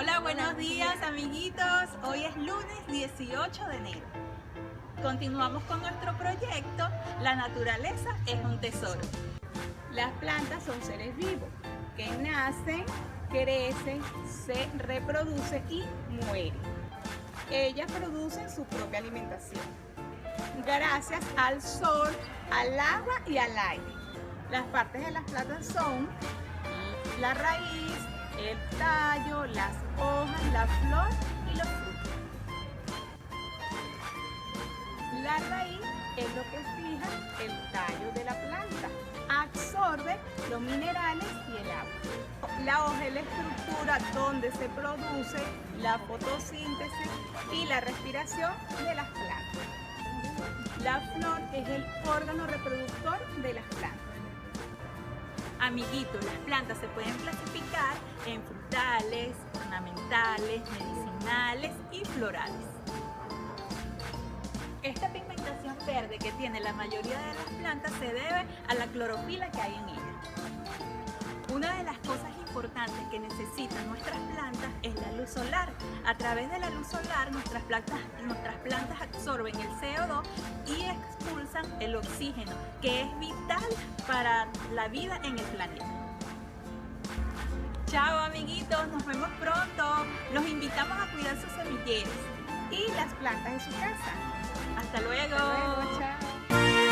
Hola, buenos días amiguitos. Hoy es lunes 18 de enero. Continuamos con nuestro proyecto La naturaleza es un tesoro. Las plantas son seres vivos que nacen, crecen, se reproducen y mueren. Ellas producen su propia alimentación gracias al sol, al agua y al aire. Las partes de las plantas son la raíz, el tallo, las hojas, la flor y los frutos. La raíz es lo que fija el tallo de la planta, absorbe los minerales y el agua. La hoja es la estructura donde se produce la fotosíntesis y la respiración de las plantas. La flor es el órgano reproductor de las plantas. Amiguitos, las plantas se pueden clasificar en frutales, ornamentales, medicinales y florales. Esta pigmentación verde que tiene la mayoría de las plantas se debe a la clorofila que hay en ellas. Una de las cosas importantes que necesitan nuestras plantas es la luz solar. A través de la luz solar nuestras plantas absorben el CO2 y expulsan el oxígeno, que es vital para la vida en el planeta. Chao amiguitos, nos vemos pronto. Los invitamos a cuidar sus semilleros y las plantas de su casa. Hasta luego. Hasta luego, chao.